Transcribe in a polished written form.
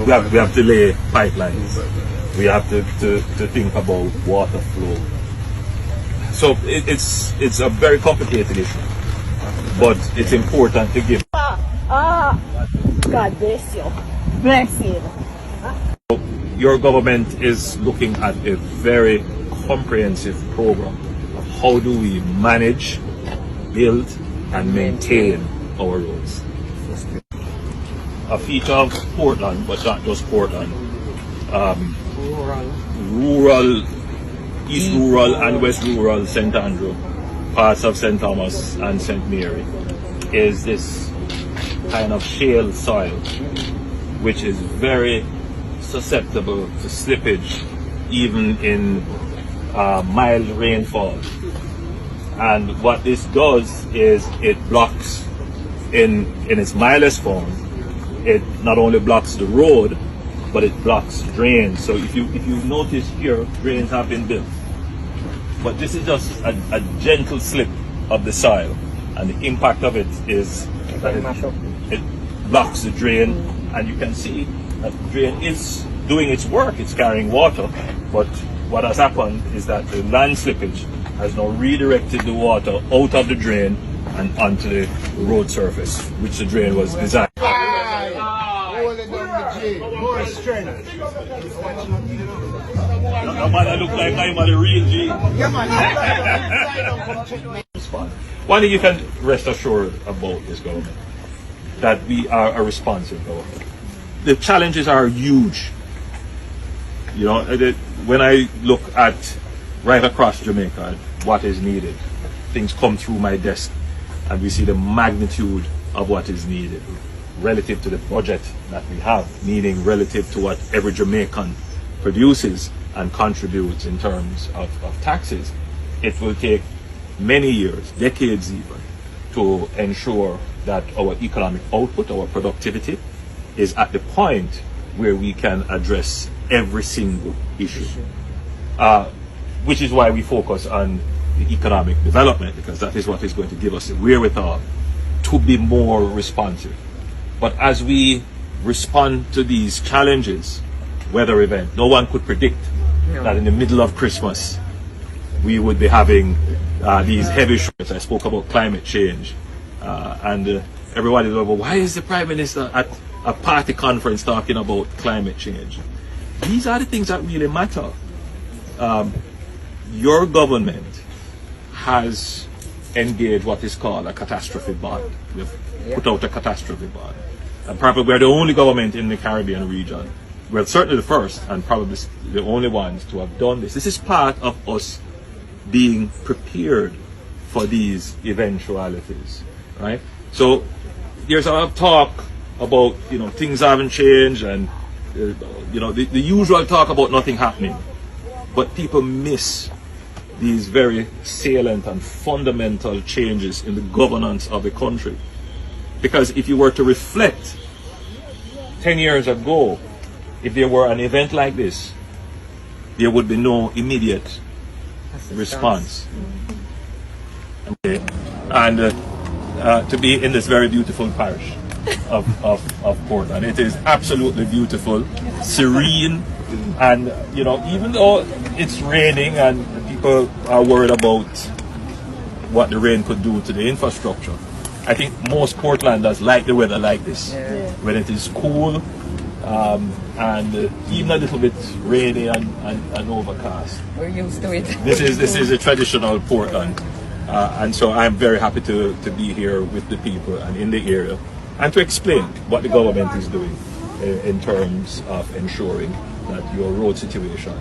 we have to lay pipelines. We have to think about water flow. So it's a very complicated issue, but it's important to give. God bless you. Bless you. Your government is looking at a very comprehensive program of how do we manage, build, and maintain our roads. A feature of Portland, but not just Portland, rural, East Rural and West Rural St. Andrew, parts of St. Thomas and St. Mary, is this kind of shale soil, which is very susceptible to slippage even in mild rainfall. And what this does is it blocks, in its mildest form, it not only blocks the road, but it blocks drains. So if you notice here, drains have been built. But this is just a gentle slip of the soil, and the impact of it is that it blocks the drain, and you can see that the drain is doing its work, it's carrying water, but what has happened is that the land slippage has now redirected the water out of the drain and onto the road surface, which the drain was designed. More strength. That man look like I'm a real G. One thing you can rest assured about this government, that we are a responsive government. The challenges are huge. You know, when I look at right across Jamaica, what is needed, things come through my desk and we see the magnitude of what is needed relative to the budget that we have, meaning relative to what every Jamaican produces and contributes in terms of taxes. It will take many years, decades even, to ensure that our economic output, our productivity, is at the point where we can address every single issue. Which is why we focus on the economic development, because that is what is going to give us the wherewithal to be more responsive. But as we respond to these challenges, weather event, no one could predict that in the middle of Christmas we would be having these heavy showers. I spoke about climate change, and everybody is like, well, why is the Prime Minister at a party conference talking about climate change? These are the things that really matter. Your government has engaged what is called a catastrophe bond. We've put out a catastrophe bond. And probably we're the only government in the Caribbean region, well, certainly the first and probably the only ones to have done this. This is part of us being prepared for these eventualities, right? So there's a lot of talk about, you know, things haven't changed, and you know, the usual talk about nothing happening, but people miss these very salient and fundamental changes in the governance of the country. Because if you were to reflect 10 years ago, if there were an event like this, there would be no immediate response. Okay. And to be in this very beautiful parish of Portland, it is absolutely beautiful, serene, and you know, even though it's raining and people are worried about what the rain could do to the infrastructure, I think most Portlanders like the weather like this, when it is cool and even a little bit rainy and overcast. We're used to it. This is a traditional Portland, and so I'm very happy to be here with the people and in the area, and to explain what the government is doing in terms of ensuring that your road situation